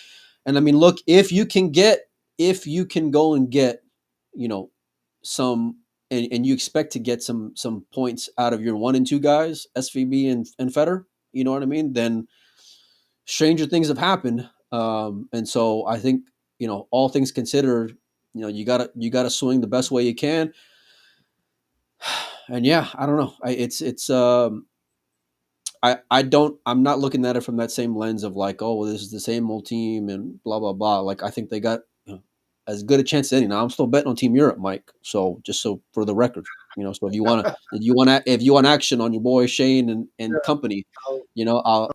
And I mean, look, if you can go and get, some, and you expect to get some points out of your 1 and 2 guys, SVB and Federer, you know what I mean? Then stranger things have happened. And so I think, all things considered, you gotta swing the best way you can. And I don't know. I'm not looking at it from that same lens of like, oh, well, this is the same old team and blah, blah, blah. Like, I think they got as good a chance as any. Now I'm still betting on Team Europe, Mike. So just so for the record, so if you want action on your boy Shane and company, I'll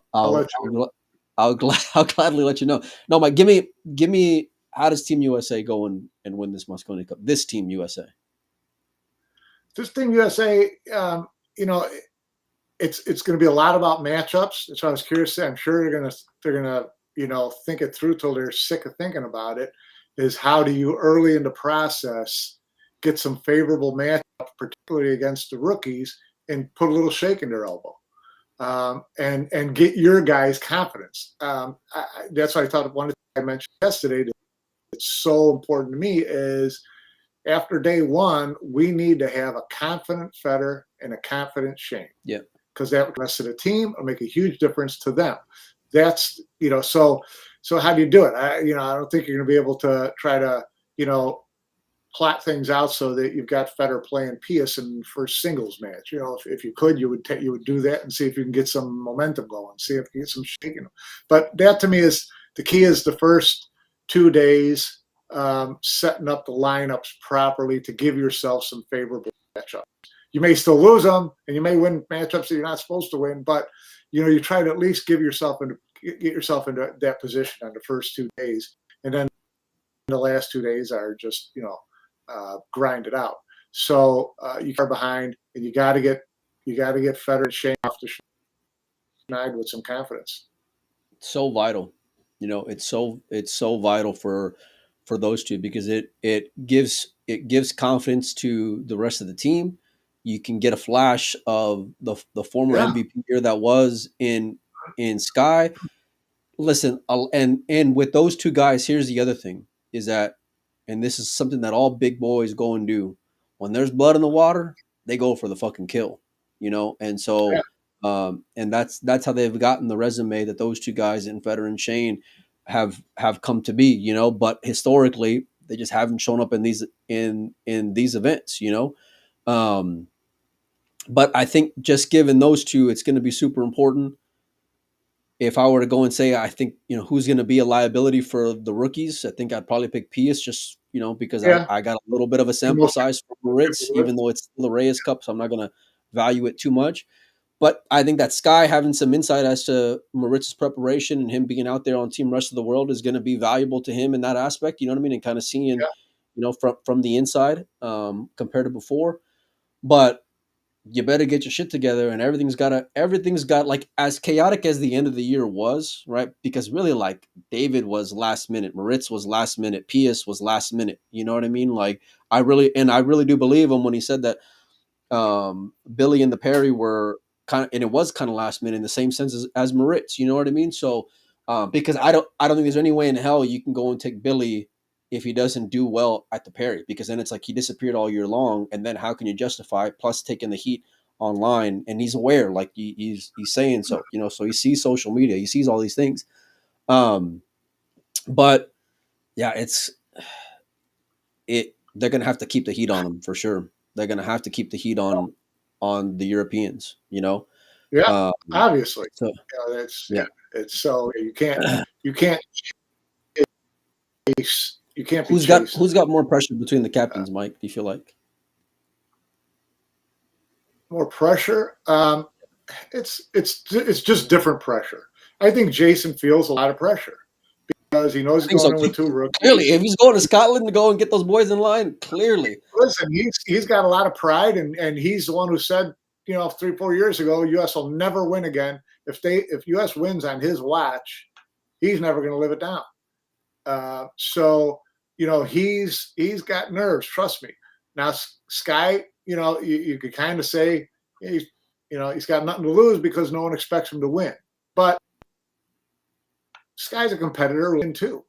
gladly let you know. No, Mike, give me, how does Team USA go and win this Mosconi Cup? This Team USA. This Team USA, it's going to be a lot about matchups. So I was curious to say, I'm sure they're gonna think it through till they're sick of thinking about it. Is how do you early in the process get some favorable matchups, particularly against the rookies, and put a little shake in their elbow, and get your guys confidence. That's why I thought one of the things I mentioned yesterday that's so important to me is after day one, we need to have a confident Federer and a confident Shane. Yeah. Because that the rest of the team will make a huge difference to them. That's, so how do you do it? I don't think you're going to be able to try to, plot things out so that you've got Federer playing Pius in the first singles match. If you could, you would do that and see if you can get some momentum going, see if you get some shaking. But that to me is the key, is the first 2 days, setting up the lineups properly to give yourself some favorable matchups. You may still lose them, and you may win matchups that you're not supposed to win, but you try to at least get yourself into that position on the first 2 days, and then the last 2 days are just grind it out. So you are behind, and you got to get Federer and Shane off the schneid with some confidence. So vital, it's so vital for those two, because it gives confidence to the rest of the team. You can get a flash of the former MVP year that was in Sky. Listen, and with those two guys, here's the other thing, is that, and this is something that all big boys go and do, when there's blood in the water, they go for the fucking kill, and so and that's how they've gotten the resume that those two guys in Federer and Shane have come to be, but historically they just haven't shown up in these events, but I think just given those two, it's going to be super important. If I were to go and say, I think, who's going to be a liability for the rookies, I think I'd probably pick Pius, just, because I got a little bit of a sample size for Moritz, even though it's the Reyes Cup, so I'm not going to value it too much. But I think that Sky having some insight as to Moritz's preparation and him being out there on Team Rest of the World is going to be valuable to him in that aspect, you know what I mean? And kind of seeing, from the inside compared to before. But you better get your shit together, and everything's got like, as chaotic as the end of the year was, right? Because really, like, David was last minute, Moritz was last minute, Pius was last minute. You know what I mean? Like, I really do believe him when he said that Billy and the Perry were kind of, and it was kind of last minute in the same sense as Moritz. You know what I mean? So because I don't think there's any way in hell you can go and take Billy if he doesn't do well at the Perry, because then it's like he disappeared all year long, and then how can you justify plus taking the heat online? And he's aware, like he's saying so, so he sees social media, he sees all these things. But yeah, they're gonna have to keep the heat on him for sure. They're gonna have to keep the heat on the Europeans, obviously. So it's so you can't you can't be who's got more pressure between the captains, Mike? Do you feel like more pressure? It's just different pressure. I think Jason feels a lot of pressure because he knows he's going in with two rookies. Clearly, if he's going to Scotland to go and get those boys in line, clearly. Listen, he's got a lot of pride, and he's the one who said, 3-4 years ago, U.S. will never win again. If U.S. wins on his watch, he's never going to live it down. So he's got nerves. Trust me. Now Sky, you could kind of say he's got nothing to lose because no one expects him to win. But Sky's a competitor, win too.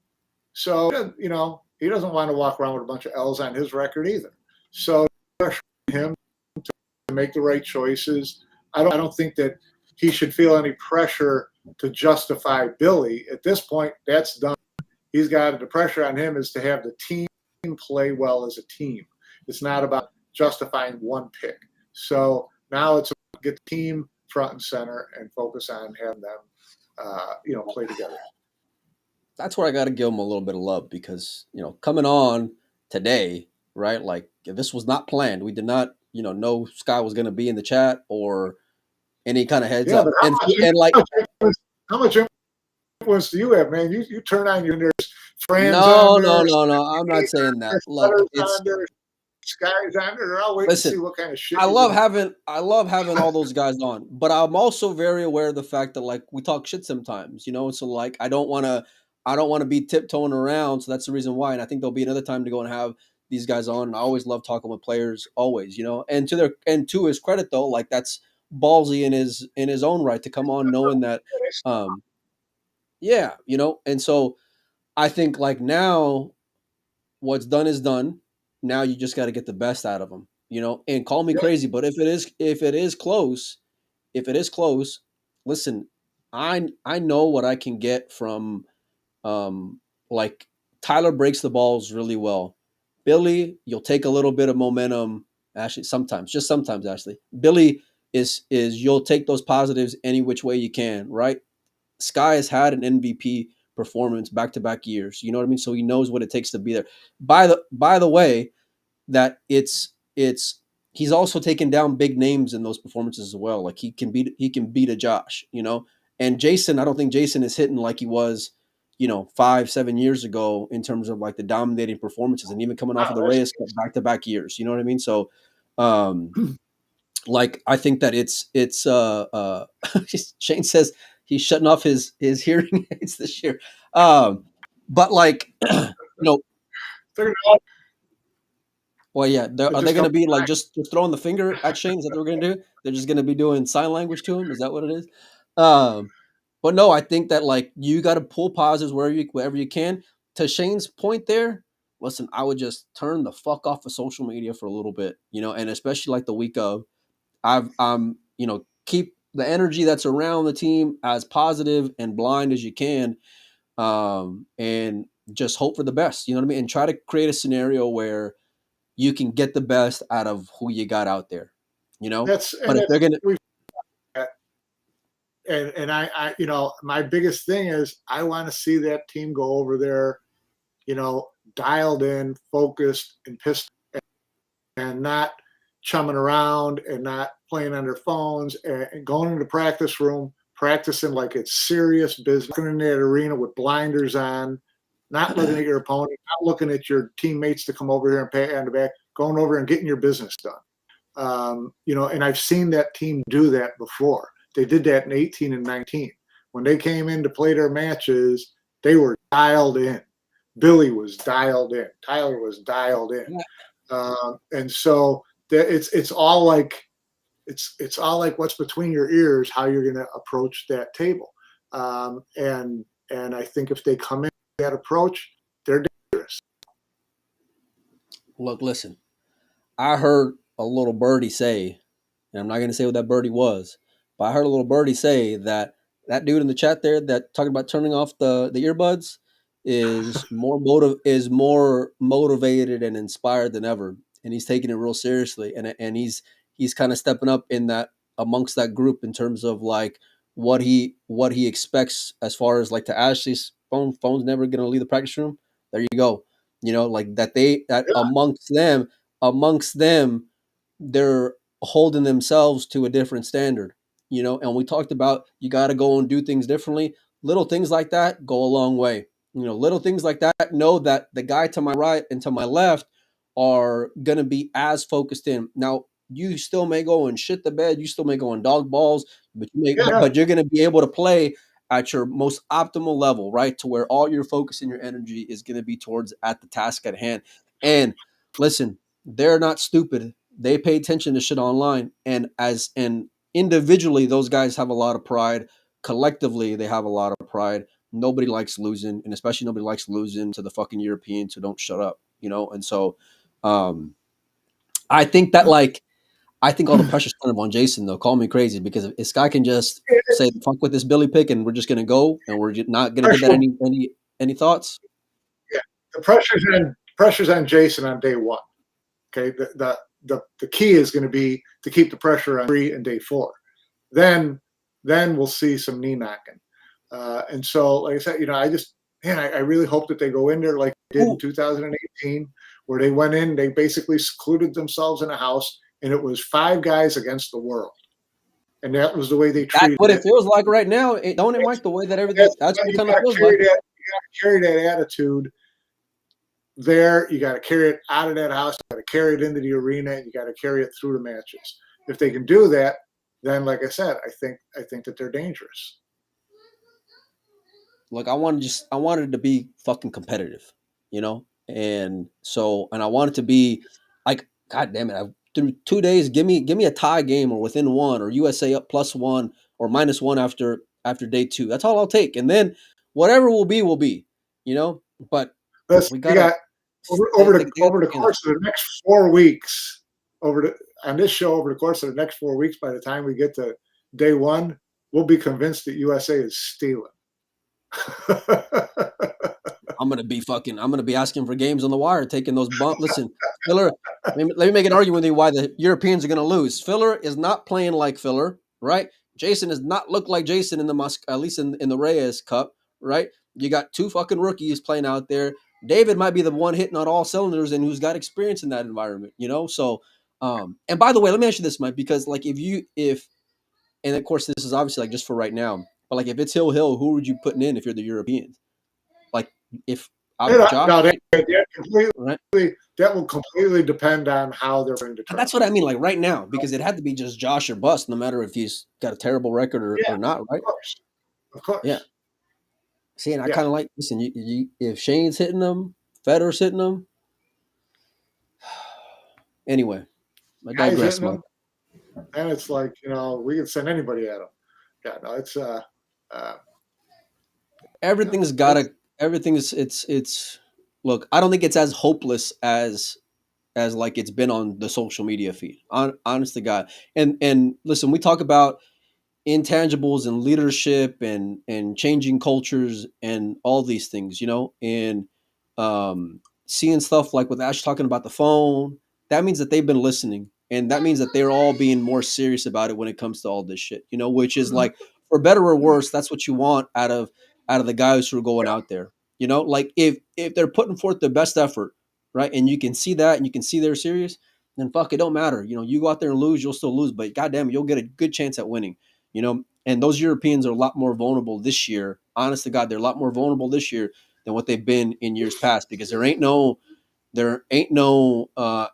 So he doesn't want to walk around with a bunch of L's on his record either. So pressure him to make the right choices. I don't think that he should feel any pressure to justify Billy at this point. That's done. He's got the pressure on him is to have the team play well as a team. It's not about justifying one pick. So now it's about get the team front and center and focus on having them, play together. That's where I got to give him a little bit of love because, coming on today, right? Like this was not planned. We did not, know Sky was going to be in the chat or any kind of heads up. How much influence do you have, man? You turn on your friends. No. I'm not saying that. Look, Sky's on there. I'll wait to see what kind of shit. I love having all those guys on, but I'm also very aware of the fact that like we talk shit sometimes, So like I don't want to be tiptoeing around. So that's the reason why. And I think there'll be another time to go and have these guys on. And I always love talking with players, always, And to his credit though, like that's ballsy in his own right to come on knowing that, And so I think like now, what's done is done. Now you just got to get the best out of them, and call me crazy. But if it is close, listen, I know what I can get from like Tyler breaks the balls really well. Billy, you'll take a little bit of momentum. Actually, sometimes, just sometimes, actually, Billy is you'll take those positives any which way you can. Right? Sky has had an MVP performance back to back years. You know what I mean? So he knows what it takes to be there. By the way, that it's he's also taken down big names in those performances as well. Like he can beat a Josh, you know. And Jason, I don't think Jason is hitting like he was, 5-7 years ago in terms of like the dominating performances and even coming off of the Reyes back to back years. You know what I mean? So, like I think that it's Shane says he's shutting off his hearing aids this year. But like well, yeah, are they going to be like just throwing the finger at Shane? Is that what we're going to do? They're just going to be doing sign language to him? Is that what it is? But no, I think that like you got to pull pauses wherever you can. To Shane's point there, listen, I would just turn the fuck off of social media for a little bit, and especially like the week of, keep the energy that's around the team as positive and blind as you can, and just hope for the best. You know what I mean? And try to create a scenario where you can get the best out of who you got out there, But if they're gonna, and I, my biggest thing is I want to see that team go over there, dialed in, focused, and pissed, and not chumming around and not playing on their phones and going into the practice room, practicing like it's serious business, going in that arena with blinders on, not looking at your opponent, not looking at your teammates to come over here and pat on the back, going over and getting your business done. And I've seen that team do that before. They did that in 18 and 19. When they came in to play their matches, they were dialed in. Billy was dialed in. Tyler was dialed in. And so it's all like what's between your ears, how you're going to approach that table. And I think if they come in that approach, they're dangerous. Look, listen, I heard a little birdie say, and I'm not going to say what that birdie was, but I heard a little birdie say that dude in the chat there that talking about turning off the earbuds is more motivated and inspired than ever, and he's taking it real seriously, and he's kind of stepping up in that amongst that group in terms of like what he expects as far as like to Ashley's phone's never going to leave the practice room. There you go. Like that amongst them, they're holding themselves to a different standard, and we talked about you got to go and do things differently. Little things like that go a long way. Little things like that, know that the guy to my right and to my left are going to be as focused in. Now, you still may go and shit the bed. You still may go and dog balls, but you're going to be able to play at your most optimal level, right? To where all your focus and your energy is going to be towards at the task at hand. And listen, they're not stupid. They pay attention to shit online. And individually, those guys have a lot of pride. Collectively, they have a lot of pride. Nobody likes losing, and especially nobody likes losing to the fucking Europeans who don't shut up, And so, I think that I think all the pressure's kind of on Jason, though. Call me crazy, because if Sky can just say fuck with this Billy pick and we're just gonna go and we're not gonna get that any thoughts. Yeah, the pressure's on Jason on day one. Okay, the key is going to be to keep the pressure on 3 and day 4. Then we'll see some knee knocking. And so, like I said, I really hope that they go in there like they did in 2018, where they went in, they basically secluded themselves in a house, and it was 5 guys against the world. And that was the way they treated it. That's what it feels like right now. Don't it, Mike? The way that everything, that's what it kind of feels like. You got to carry that attitude there. You got to carry it out of that house. You got to carry it into the arena. And you got to carry it through the matches. If they can do that, then, like I said, I think that they're dangerous. Look, I wanted to be fucking competitive, and I wanted to be like, God damn it, through 2 days, give me a tie game or within 1 or USA up +1 or -1 after day 2. That's all I'll take, and then whatever will be, But we got over the course of the next 4 weeks, on this show, over the course of the next 4 weeks, by the time we get to day 1, we'll be convinced that USA is stealing. I'm gonna be asking for games on the wire, taking those bumps. Listen, Filler, let me make an argument with you why the Europeans are gonna lose. Filler is not playing like Filler, right? Jason does not look like Jason in the at least in the Reyes Cup, right? You got two fucking rookies playing out there. David might be the one hitting on all cylinders and who's got experience in that environment, you know. So, and by the way, let me ask you this, Mike, because like and of course this is obviously like just for right now, but like if it's Hill, who would you putting in if you're the Europeans? Like if Josh, no, that will completely depend on how they're going to. That's what I mean, like right now, because it had to be just Josh or bust, no matter if he's got a terrible record or not, right? Of course. Yeah. See, and I kind of like, listen, if Shane's hitting them, Federer's hitting them. Anyway, I digress, Mike. And it's like, we can send anybody at them. Yeah, no, it's everything's it's look, I don't think it's as hopeless as like it's been on the social media feed. Honest to God. And listen, we talk about intangibles and leadership and changing cultures and all these things, and seeing stuff like with Ash talking about the phone, that means that they've been listening, and that means that they're all being more serious about it when it comes to all this shit, which is like, for better or worse, that's what you want out of the guys who are going out there, like if they're putting forth their best effort, right, and you can see that and you can see they're serious, then fuck, it don't matter. You go out there and lose, you'll still lose, but goddamn, you'll get a good chance at winning. And those Europeans are a lot more vulnerable this year. Honest to God, they're a lot more vulnerable this year than what they've been in years past, because there ain't no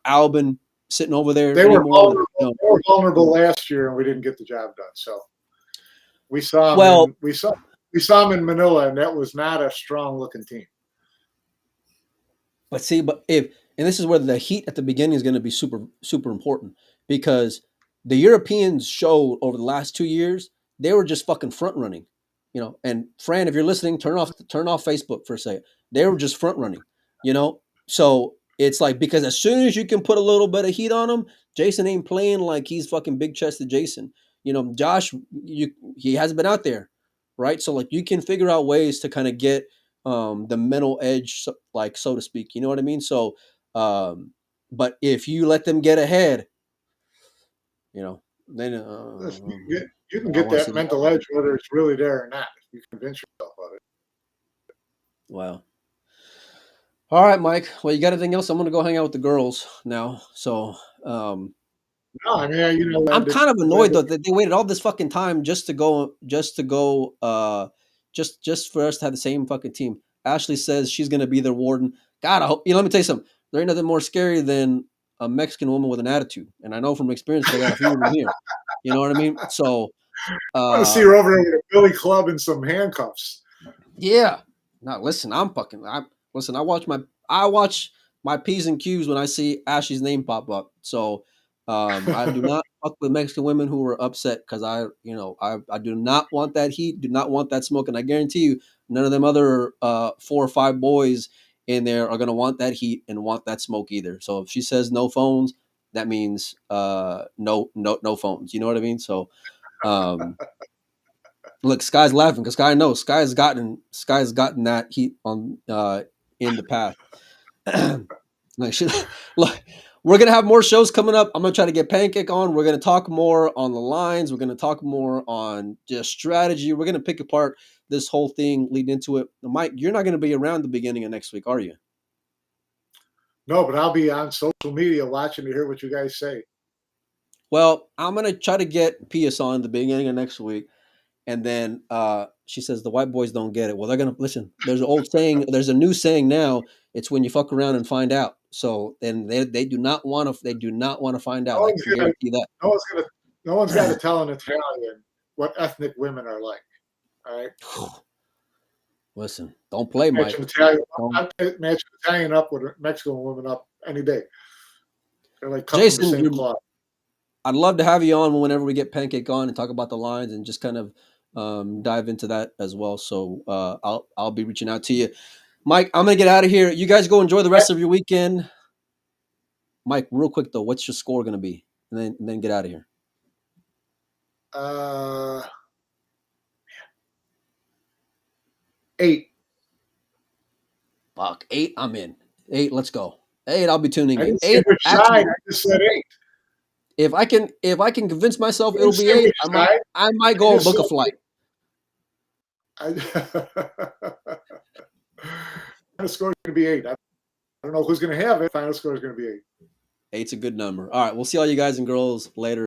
Albin sitting over there. They were vulnerable last year, and we didn't get the job done. So we saw them. We saw them in Manila, and that was not a strong looking team. But this is where the heat at the beginning is going to be super, super important, because the Europeans showed over the last 2 years, they were just fucking front running, and Fran, if you're listening, turn off Facebook for a second. They were just front running, so it's like, because as soon as you can put a little bit of heat on them, Jason ain't playing like he's fucking big chested Jason, Josh, he hasn't been out there. Right. So like, you can figure out ways to kind of get the mental edge, like, so to speak, you know what I mean? So, but if you let them get ahead, then you can get that mental edge, whether it's really there or not, if you convince yourself of it. Wow. All right, Mike. Well, you got anything else? I'm going to go hang out with the girls now. So, no, I mean, I'm kind of annoyed though that they waited all this fucking time just for us to have the same fucking team. Ashley says she's going to be their warden. God, I hope, let me tell you something. There ain't nothing more scary than a Mexican woman with an attitude. And I know from experience, I got a few of them here. You know what I mean? So, I want to see her over there with a billy club and some handcuffs. Yeah. Now listen, I watch my P's and Q's when I see Ashley's name pop up. So I do not fuck with Mexican women who are upset, because I do not want that heat, do not want that smoke, and I guarantee you none of them other 4 or 5 boys in there are gonna want that heat and want that smoke either. So if she says no phones, that means no phones. You know what I mean? So look, Sky's laughing because Sky knows Sky's gotten that heat on in the past. Look, we're gonna have more shows coming up. I'm gonna try to get Pancake on. We're gonna talk more on the lines. We're gonna talk more on just strategy. We're gonna pick apart this whole thing leading into it. Mike, you're not gonna be around the beginning of next week, are you? No, but I'll be on social media watching to hear what you guys say. Well, I'm gonna try to get Pius on the beginning of next week. And then she says the white boys don't get it. Well, they're gonna listen. There's an old saying. There's a new saying now. It's when you fuck around and find out. So then they do not want to. They do not want to find out. I can guarantee that. No one's got to tell an Italian what ethnic women are like. All right. Listen, don't play, Mike. Match Italian up with Mexican woman up any day. They're like Jason, from the same cloth. I'd love to have you on whenever we get Pancake on and talk about the lines and just kind of dive into that as well. So I'll be reaching out to you. Mike, I'm going to get out of here. You guys go enjoy the rest of your weekend. Mike, real quick, though, what's your score going to be? And then get out of here. 8. Fuck, 8. I'm in. 8. Let's go. 8. I'll be tuning I in. didn't say 8. which Actually, side. I just said 8. if I can convince myself You it'll didn't be say 8, which I side. might go and just book a said- flight. Final score is going to be 8. I don't know who's going to have it. Final score is going to be 8. 8's a good number. All right, we'll see all you guys and girls later.